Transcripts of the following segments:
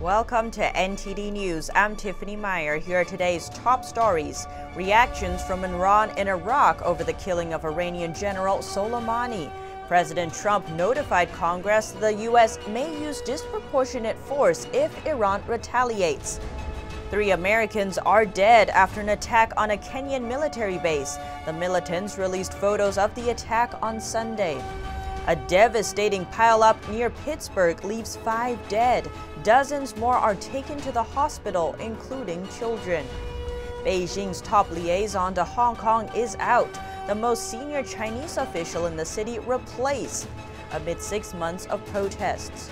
Welcome to NTD News. I'm Tiffany Meyer. Here are today's top stories. Reactions from Iran and Iraq over the killing of Iranian General Soleimani. President Trump notified Congress the U.S. may use disproportionate force if Iran retaliates. 3 Americans are dead after an attack on a Kenyan military base. The militants released photos of the attack on Sunday. A devastating pileup near Pittsburgh leaves 5 dead. Dozens more are taken to the hospital, including children. Beijing's top liaison to Hong Kong is out. The most senior Chinese official in the city replaced amid 6 months of protests.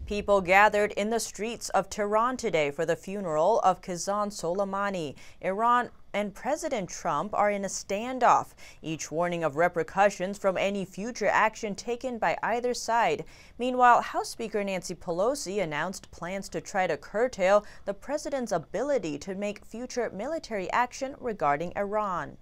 People gathered in the streets of Tehran today for the funeral of Qasem Soleimani. Iran and President Trump are in a standoff, each warning of repercussions from any future action taken by either side. Meanwhile, House Speaker Nancy Pelosi announced plans to try to curtail the president's ability to make future military action regarding Iran.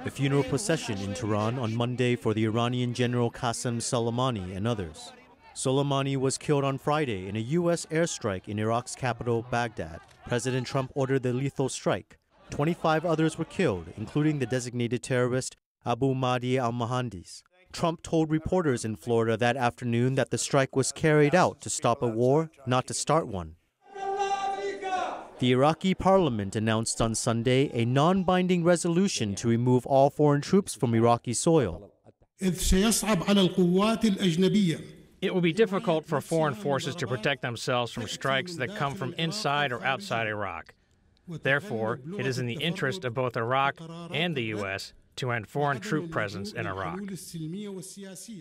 A funeral procession in Tehran on Monday for the Iranian General Qasem Soleimani and others. Soleimani was killed on Friday in a U.S. airstrike in Iraq's capital, Baghdad. President Trump ordered the lethal strike. 25 others were killed, including the designated terrorist Abu Mahdi al-Mohandes. Trump told reporters in Florida that afternoon that the strike was carried out to stop a war, not to start one. The Iraqi parliament announced on Sunday a non-binding resolution to remove all foreign troops from Iraqi soil. It will be difficult for foreign forces to protect themselves from strikes that come from inside or outside Iraq. Therefore, it is in the interest of both Iraq and the U.S. to end foreign troop presence in Iraq.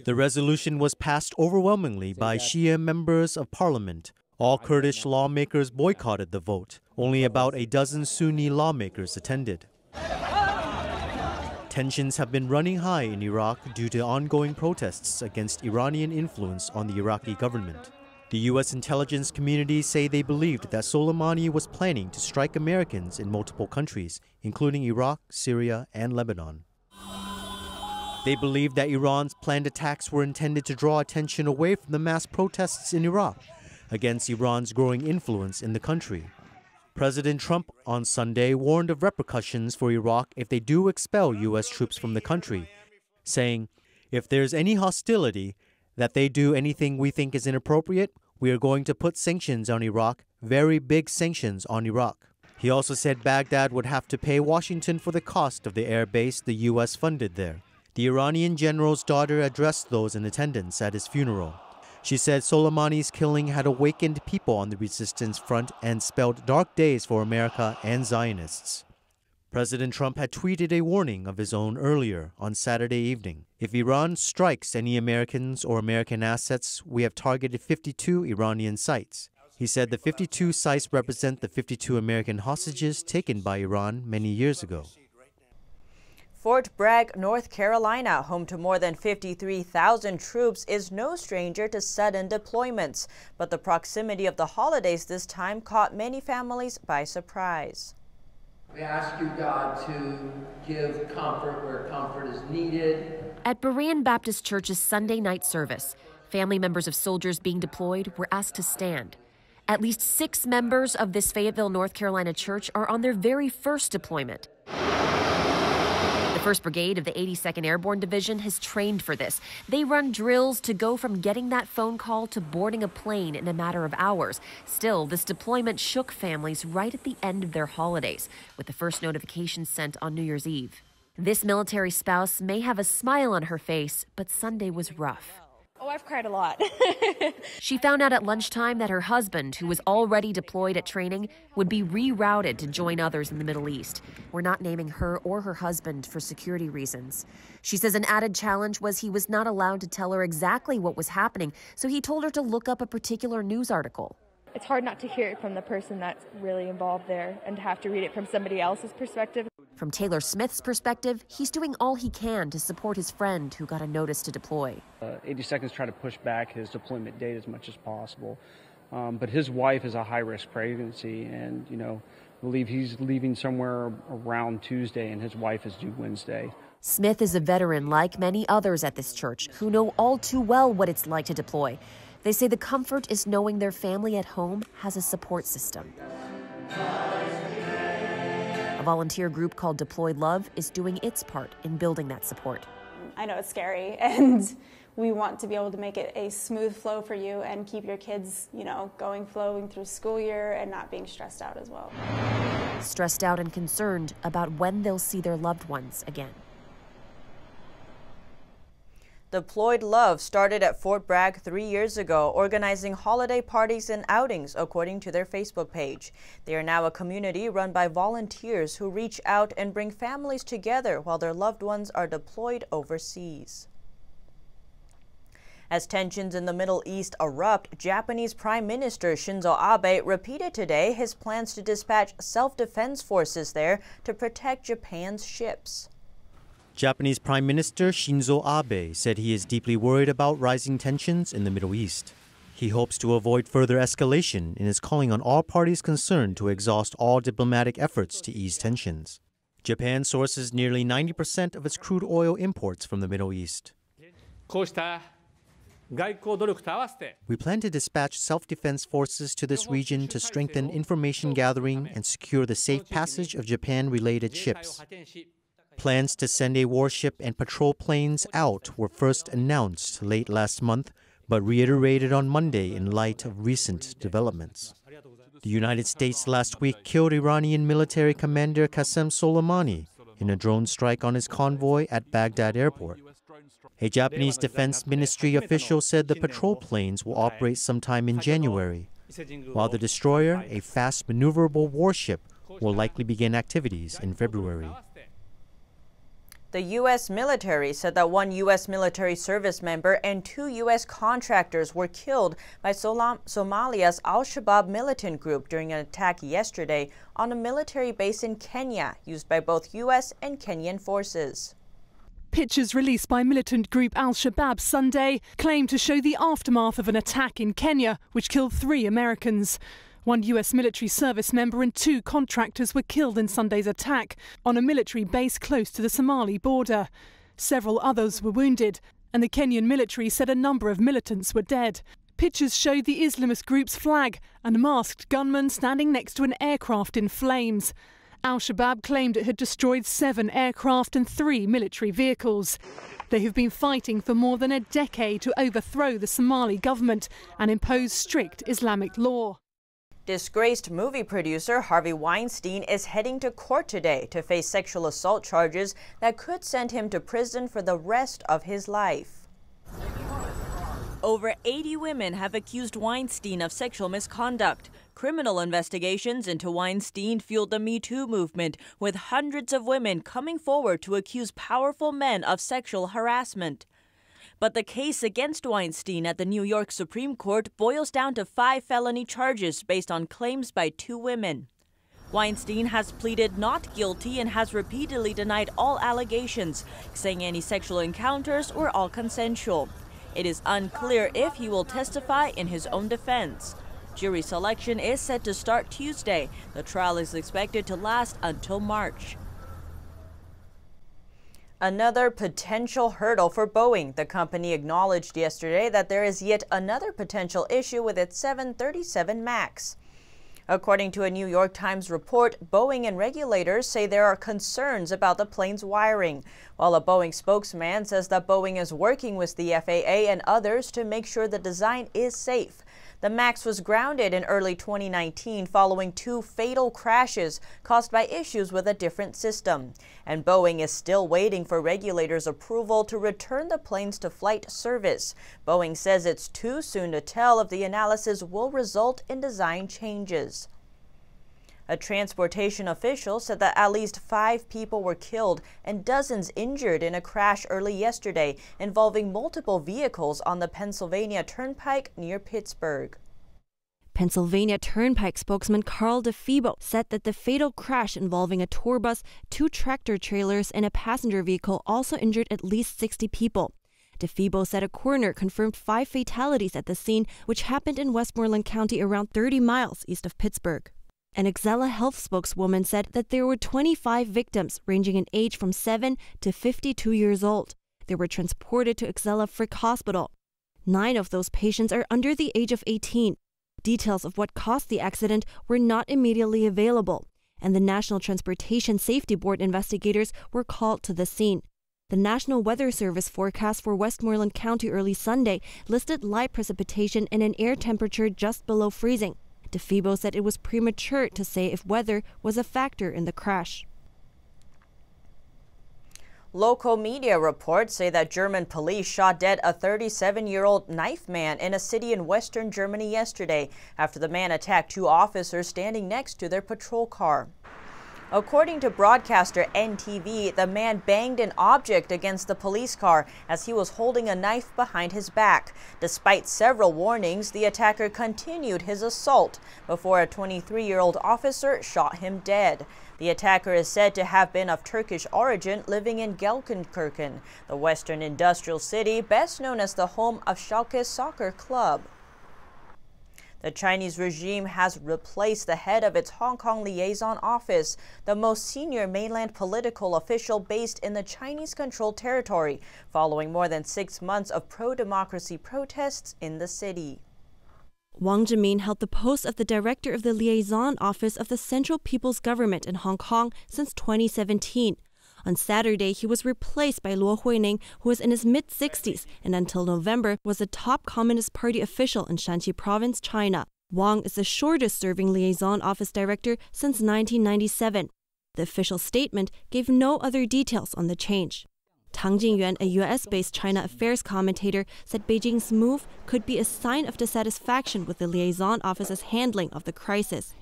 The resolution was passed overwhelmingly by Shia members of parliament. All Kurdish lawmakers boycotted the vote. Only about a dozen Sunni lawmakers attended. Tensions have been running high in Iraq due to ongoing protests against Iranian influence on the Iraqi government. The U.S. intelligence community say they believed that Soleimani was planning to strike Americans in multiple countries, including Iraq, Syria, and Lebanon. They believe that Iran's planned attacks were intended to draw attention away from the mass protests in Iraq against Iran's growing influence in the country. President Trump on Sunday warned of repercussions for Iraq if they do expel U.S. troops from the country, saying, "If there's any hostility, that they do anything we think is inappropriate, we are going to put sanctions on Iraq, very big sanctions on Iraq." He also said Baghdad would have to pay Washington for the cost of the air base the U.S. funded there. The Iranian general's daughter addressed those in attendance at his funeral. She said Soleimani's killing had awakened people on the resistance front and spelled dark days for America and Zionists. President Trump had tweeted a warning of his own earlier on Saturday evening. If Iran strikes any Americans or American assets, we have targeted 52 Iranian sites. He said the 52 sites represent the 52 American hostages taken by Iran many years ago. Fort Bragg, North Carolina, home to more than 53,000 troops, is no stranger to sudden deployments. But the proximity of the holidays this time caught many families by surprise. We ask you, God, to give comfort where comfort is needed. At Berean Baptist Church's Sunday night service, family members of soldiers being deployed were asked to stand. At least 6 members of this Fayetteville, North Carolina church are on their very first deployment. The 1st Brigade of the 82nd Airborne Division has trained for this. They run drills to go from getting that phone call to boarding a plane in a matter of hours. Still, this deployment shook families right at the end of their holidays, with the first notification sent on New Year's Eve. This military spouse may have a smile on her face, but Sunday was rough. Oh, I've cried a lot. She found out at lunchtime that her husband, who was already deployed at training, would be rerouted to join others in the Middle East. We're not naming her or her husband for security reasons. She says an added challenge was he was not allowed to tell her exactly what was happening, so he told her to look up a particular news article. It's hard not to hear it from the person that's really involved there and to have to read it from somebody else's perspective. From Taylor Smith's perspective, he's doing all he can to support his friend who got a notice to deploy. 82nd's trying to push back his deployment date as much as possible. But his wife is a high-risk pregnancy, and, believe he's leaving somewhere around Tuesday, and his wife is due Wednesday. Smith is a veteran like many others at this church who know all too well what it's like to deploy. They say the comfort is knowing their family at home has a support system. A volunteer group called Deployed Love is doing its part in building that support. I know it's scary, and we want to be able to make it a smooth flow for you and keep your kids, flowing through school year and not being stressed out as well. Stressed out and concerned about when they'll see their loved ones again. Deployed Love started at Fort Bragg 3 years ago, organizing holiday parties and outings, according to their Facebook page. They are now a community run by volunteers who reach out and bring families together while their loved ones are deployed overseas. As tensions in the Middle East erupt, Japanese Prime Minister Shinzo Abe repeated today his plans to dispatch self-defense forces there to protect Japan's ships. Japanese Prime Minister Shinzo Abe said he is deeply worried about rising tensions in the Middle East. He hopes to avoid further escalation and is calling on all parties concerned to exhaust all diplomatic efforts to ease tensions. Japan sources nearly 90% of its crude oil imports from the Middle East. We plan to dispatch self-defense forces to this region to strengthen information gathering and secure the safe passage of Japan-related ships. Plans to send a warship and patrol planes out were first announced late last month, but reiterated on Monday in light of recent developments. The United States last week killed Iranian military commander Qasem Soleimani in a drone strike on his convoy at Baghdad airport. A Japanese Defense Ministry official said the patrol planes will operate sometime in January, while the destroyer, a fast maneuverable warship, will likely begin activities in February. The U.S. military said that one U.S. military service member and 2 U.S. contractors were killed by Somalia's al-Shabaab militant group during an attack yesterday on a military base in Kenya used by both U.S. and Kenyan forces. Pictures released by militant group al-Shabaab Sunday claim to show the aftermath of an attack in Kenya, which killed 3 Americans. 1 U.S. military service member and 2 contractors were killed in Sunday's attack on a military base close to the Somali border. Several others were wounded, and the Kenyan military said a number of militants were dead. Pictures showed the Islamist group's flag and masked gunmen standing next to an aircraft in flames. Al-Shabaab claimed it had destroyed 7 aircraft and 3 military vehicles. They have been fighting for more than a decade to overthrow the Somali government and impose strict Islamic law. Disgraced movie producer Harvey Weinstein is heading to court today to face sexual assault charges that could send him to prison for the rest of his life. Over 80 women have accused Weinstein of sexual misconduct. Criminal investigations into Weinstein fueled the Me Too movement, with hundreds of women coming forward to accuse powerful men of sexual harassment. But the case against Weinstein at the New York Supreme Court boils down to 5 felony charges based on claims by 2 women. Weinstein has pleaded not guilty and has repeatedly denied all allegations, saying any sexual encounters were all consensual. It is unclear if he will testify in his own defense. Jury selection is set to start Tuesday. The trial is expected to last until March. Another potential hurdle for Boeing. The company acknowledged yesterday that there is yet another potential issue with its 737 MAX. According to a New York Times report, Boeing and regulators say there are concerns about the plane's wiring, while a Boeing spokesman says that Boeing is working with the FAA and others to make sure the design is safe. The MAX was grounded in early 2019 following 2 fatal crashes caused by issues with a different system. And Boeing is still waiting for regulators' approval to return the planes to flight service. Boeing says it's too soon to tell if the analysis will result in design changes. A transportation official said that at least 5 people were killed and dozens injured in a crash early yesterday involving multiple vehicles on the Pennsylvania Turnpike near Pittsburgh. Pennsylvania Turnpike spokesman Carl DeFebo said that the fatal crash involving a tour bus, 2 tractor trailers, and a passenger vehicle also injured at least 60 people. DeFebo said a coroner confirmed 5 fatalities at the scene, which happened in Westmoreland County around 30 miles east of Pittsburgh. An Enezuela health spokeswoman said that there were 25 victims ranging in age from 7 to 52 years old. They were transported to Enezuela Frick Hospital. 9 of those patients are under the age of 18. Details of what caused the accident were not immediately available, and the National Transportation Safety Board investigators were called to the scene. The National Weather Service forecast for Westmoreland County early Sunday listed light precipitation and an air temperature just below freezing. DeFebo said it was premature to say if weather was a factor in the crash. Local media reports say that German police shot dead a 37-year-old Knifeman in a city in western Germany yesterday after the man attacked 2 officers standing next to their patrol car. According to broadcaster NTV, the man banged an object against the police car as he was holding a knife behind his back. Despite several warnings, the attacker continued his assault before a 23-year-old officer shot him dead. The attacker is said to have been of Turkish origin, living in Gelsenkirchen, the western industrial city best known as the home of Schalke's soccer club. The Chinese regime has replaced the head of its Hong Kong Liaison office, the most senior mainland political official based in the Chinese-controlled territory, following more than 6 months of pro-democracy protests in the city. Wang Zhimin held the post of the director of the Liaison Office of the Central People's Government in Hong Kong since 2017. On Saturday, he was replaced by Luo Huining, who was in his mid-60s and until November was a top Communist Party official in Shanxi Province, China. Wang is the shortest-serving liaison office director since 1997. The official statement gave no other details on the change. Tang Jingyuan, a U.S.-based China affairs commentator, said Beijing's move could be a sign of dissatisfaction with the liaison office's handling of the crisis.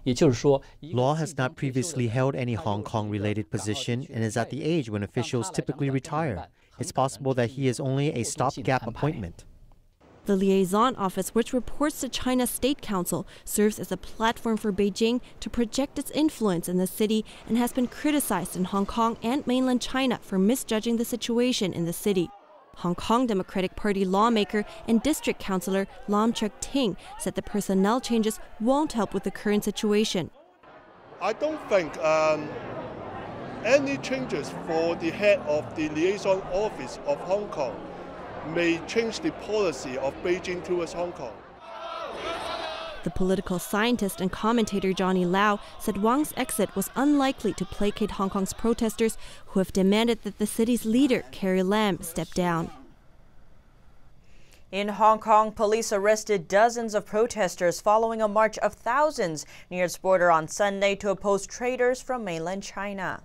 Law has not previously held any Hong Kong-related position and is at the age when officials typically retire. It's possible that he is only a stopgap appointment. The Liaison Office, which reports to China's State Council, serves as a platform for Beijing to project its influence in the city and has been criticized in Hong Kong and mainland China for misjudging the situation in the city. Hong Kong Democratic Party lawmaker and district councillor Lam Chuk Ting said the personnel changes won't help with the current situation. I don't think any changes for the head of the Liaison Office of Hong Kong may change the policy of Beijing towards Hong Kong. The political scientist and commentator Johnny Lau said Wang's exit was unlikely to placate Hong Kong's protesters who have demanded that the city's leader, Carrie Lam, step down. In Hong Kong, police arrested dozens of protesters following a march of thousands near its border on Sunday to oppose traders from mainland China.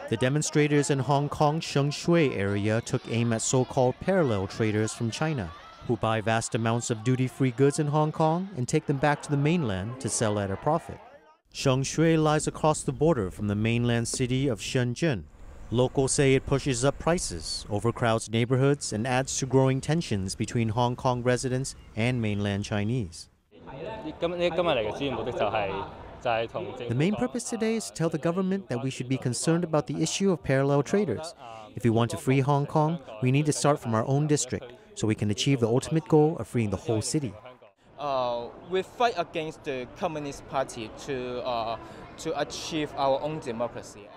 The demonstrators in Hong Kong's Shengshui area took aim at so-called parallel traders from China, who buy vast amounts of duty-free goods in Hong Kong and take them back to the mainland to sell at a profit. Shengshui lies across the border from the mainland city of Shenzhen. Locals say it pushes up prices, overcrowds neighborhoods, and adds to growing tensions between Hong Kong residents and mainland Chinese. The main purpose today is to tell the government that we should be concerned about the issue of parallel traders. If we want to free Hong Kong, we need to start from our own district so we can achieve the ultimate goal of freeing the whole city. We fight against the Communist Party to achieve our own democracy.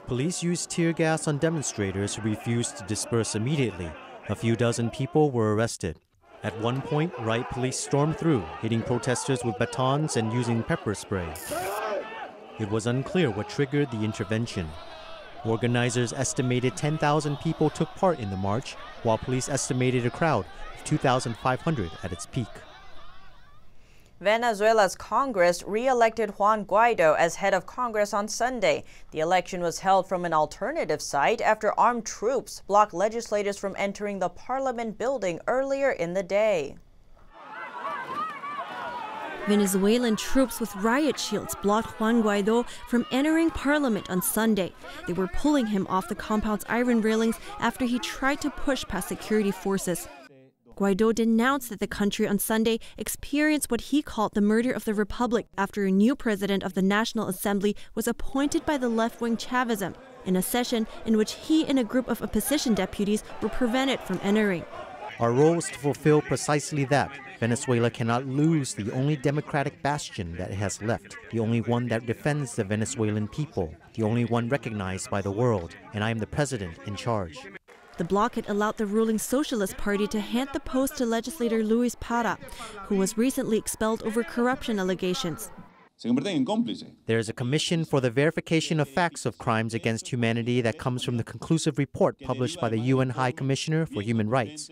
Police used tear gas on demonstrators who refused to disperse immediately. A few dozen people were arrested. At one point, riot police stormed through, hitting protesters with batons and using pepper spray. It was unclear what triggered the intervention. Organizers estimated 10,000 people took part in the march, while police estimated a crowd of 2,500 at its peak. Venezuela's Congress re-elected Juan Guaido as head of Congress on Sunday. The election was held from an alternative site after armed troops blocked legislators from entering the parliament building earlier in the day. Venezuelan troops with riot shields blocked Juan Guaido from entering parliament on Sunday. They were pulling him off the compound's iron railings after he tried to push past security forces. Guaido denounced that the country on Sunday experienced what he called the murder of the republic after a new president of the National Assembly was appointed by the left-wing Chavism in a session in which he and a group of opposition deputies were prevented from entering. Our role is to fulfill precisely that. Venezuela cannot lose the only democratic bastion that it has left, the only one that defends the Venezuelan people, the only one recognized by the world, and I am the president in charge. The blockade allowed the ruling Socialist Party to hand the post to legislator Luis Parra, who was recently expelled over corruption allegations. There is a commission for the verification of facts of crimes against humanity that comes from the conclusive report published by the UN High Commissioner for Human Rights.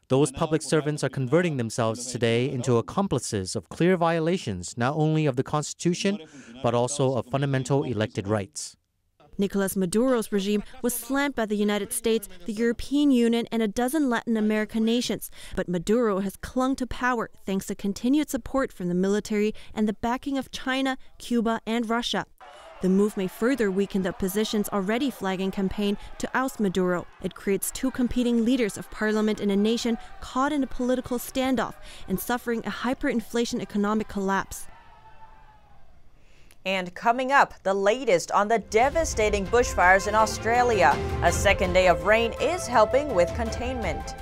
Those public servants are converting themselves today into accomplices of clear violations not only of the Constitution, but also of fundamental elected rights. Nicolas Maduro's regime was slammed by the United States, the European Union, and a dozen Latin American nations. But Maduro has clung to power thanks to continued support from the military and the backing of China, Cuba, and Russia. The move may further weaken the opposition's already flagging campaign to oust Maduro. It creates two competing leaders of parliament in a nation caught in a political standoff and suffering a hyperinflation economic collapse. And coming up, the latest on the devastating bushfires in Australia. A second day of rain is helping with containment.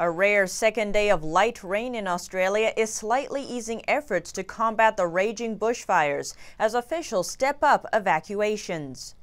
A rare second day of light rain in Australia is slightly easing efforts to combat the raging bushfires as officials step up evacuations.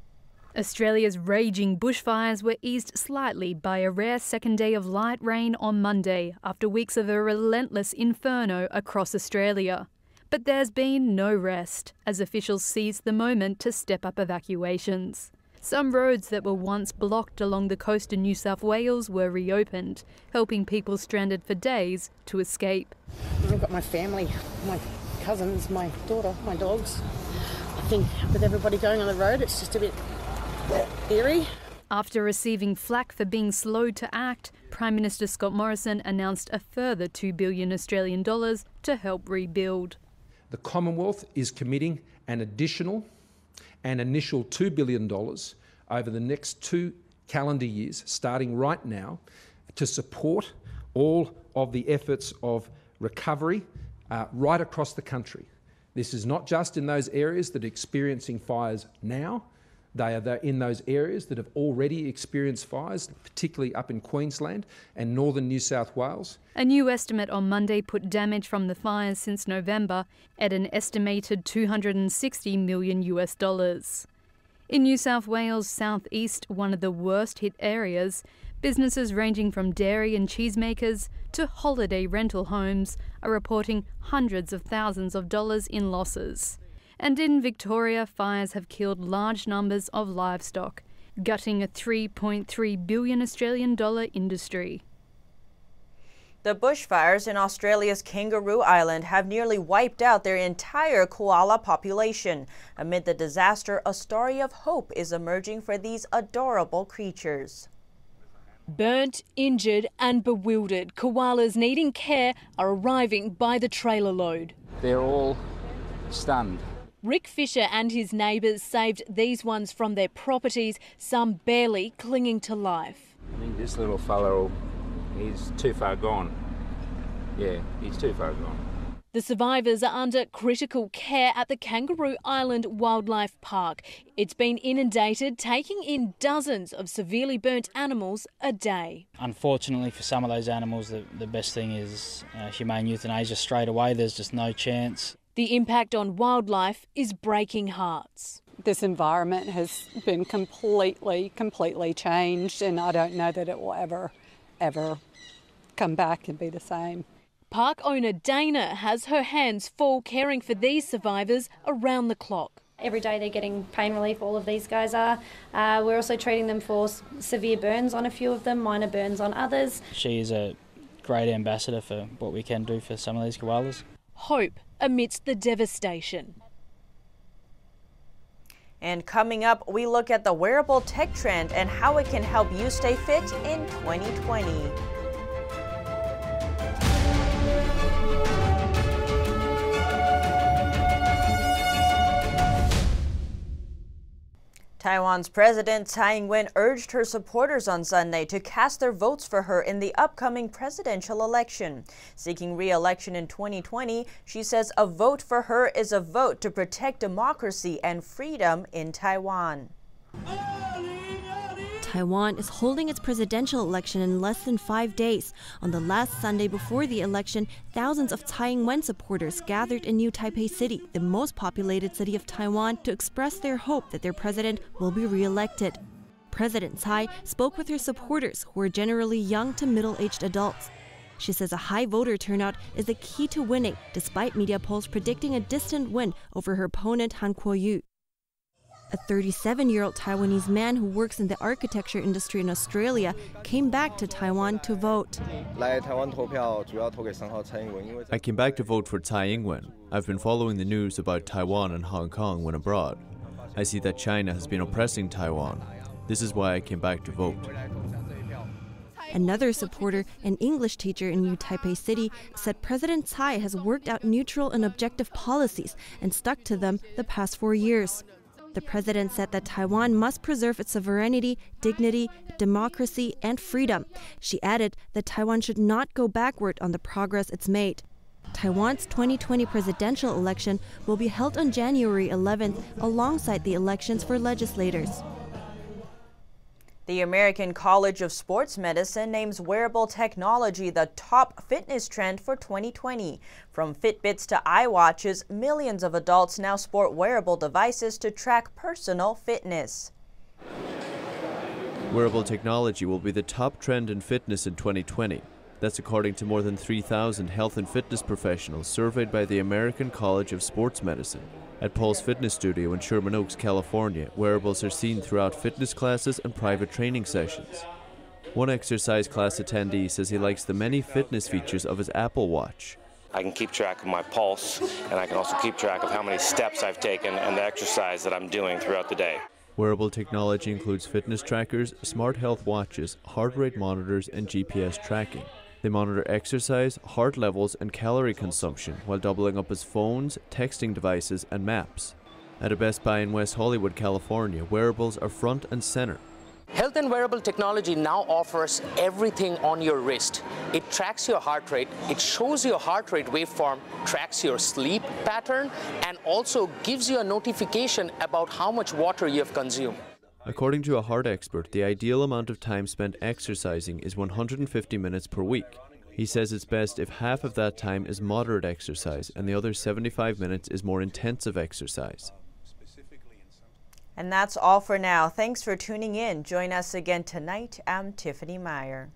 Australia's raging bushfires were eased slightly by a rare second day of light rain on Monday after weeks of a relentless inferno across Australia. But there's been no rest as officials seized the moment to step up evacuations. Some roads that were once blocked along the coast of New South Wales were reopened, helping people stranded for days to escape. I've got my family, my cousins, my daughter, my dogs. I think with everybody going on the road, it's just a bit eerie. After receiving flack for being slow to act, Prime Minister Scott Morrison announced a further $2 billion Australian dollars to help rebuild. The Commonwealth is committing an initial $2 billion over the next 2 calendar years, starting right now, to support all of the efforts of recovery right across the country. This is not just in those areas that are experiencing fires now. They are in those areas that have already experienced fires, particularly up in Queensland and northern New South Wales. A new estimate on Monday put damage from the fires since November at an estimated $260 million. In New South Wales southeast, one of the worst hit areas, businesses ranging from dairy and cheesemakers to holiday rental homes are reporting hundreds of thousands of dollars in losses. And in Victoria, fires have killed large numbers of livestock, gutting a $3.3 billion Australian dollar industry. The bushfires in Australia's Kangaroo Island have nearly wiped out their entire koala population. Amid the disaster, a story of hope is emerging for these adorable creatures. Burnt, injured and bewildered, koalas needing care are arriving by the trailer load. They're all stunned. Rick Fisher and his neighbours saved these ones from their properties, some barely clinging to life. I think this little fellow, he's too far gone. Yeah, he's too far gone. The survivors are under critical care at the Kangaroo Island Wildlife Park. It's been inundated, taking in dozens of severely burnt animals a day. Unfortunately for some of those animals, the best thing is humane euthanasia straight away. There's just no chance. The impact on wildlife is breaking hearts. This environment has been completely changed, and I don't know that it will ever come back and be the same. Park owner Dana has her hands full caring for these survivors around the clock. Every day they're getting pain relief, all of these guys are. We're also treating them for severe burns on a few of them, minor burns on others. She is a great ambassador for what we can do for some of these koalas. Hope amidst the devastation. And coming up, we look at the wearable tech trend and how it can help you stay fit in 2020. Taiwan's President Tsai Ing-wen urged her supporters on Sunday to cast their votes for her in the upcoming presidential election. Seeking re-election in 2020, she says a vote for her is a vote to protect democracy and freedom in Taiwan. Taiwan is holding its presidential election in less than 5 days. On the last Sunday before the election, thousands of Tsai Ing-wen supporters gathered in New Taipei City, the most populated city of Taiwan, to express their hope that their president will be re-elected. President Tsai spoke with her supporters, who are generally young to middle-aged adults. She says a high voter turnout is the key to winning, despite media polls predicting a distant win over her opponent Han Kuo-yu. A 37-year-old Taiwanese man who works in the architecture industry in Australia came back to Taiwan to vote. I came back to vote for Tsai Ing-wen. I've been following the news about Taiwan and Hong Kong when abroad. I see that China has been oppressing Taiwan. This is why I came back to vote. Another supporter, an English teacher in New Taipei City, said President Tsai has worked out neutral and objective policies and stuck to them the past 4 years. The president said that Taiwan must preserve its sovereignty, dignity, democracy, and freedom. She added that Taiwan should not go backward on the progress it's made. Taiwan's 2020 presidential election will be held on January 11th alongside the elections for legislators. The American College of Sports Medicine names wearable technology the top fitness trend for 2020. From Fitbits to iWatches, millions of adults now sport wearable devices to track personal fitness. Wearable technology will be the top trend in fitness in 2020. That's according to more than 3,000 health and fitness professionals surveyed by the American College of Sports Medicine. At Paul's Fitness Studio in Sherman Oaks, California, wearables are seen throughout fitness classes and private training sessions. One exercise class attendee says he likes the many fitness features of his Apple Watch. I can keep track of my pulse, and I can also keep track of how many steps I've taken and the exercise that I'm doing throughout the day. Wearable technology includes fitness trackers, smart health watches, heart rate monitors, and GPS tracking. They monitor exercise, heart levels, and calorie consumption while doubling up as phones, texting devices, and maps. At a Best Buy in West Hollywood, California, wearables are front and center. Health and wearable technology now offers everything on your wrist. It tracks your heart rate, it shows your heart rate waveform, tracks your sleep pattern, and also gives you a notification about how much water you have consumed. According to a heart expert, the ideal amount of time spent exercising is 150 minutes per week. He says it's best if half of that time is moderate exercise and the other 75 minutes is more intensive exercise. And that's all for now. Thanks for tuning in. Join us again tonight. I'm Tiffany Meyer.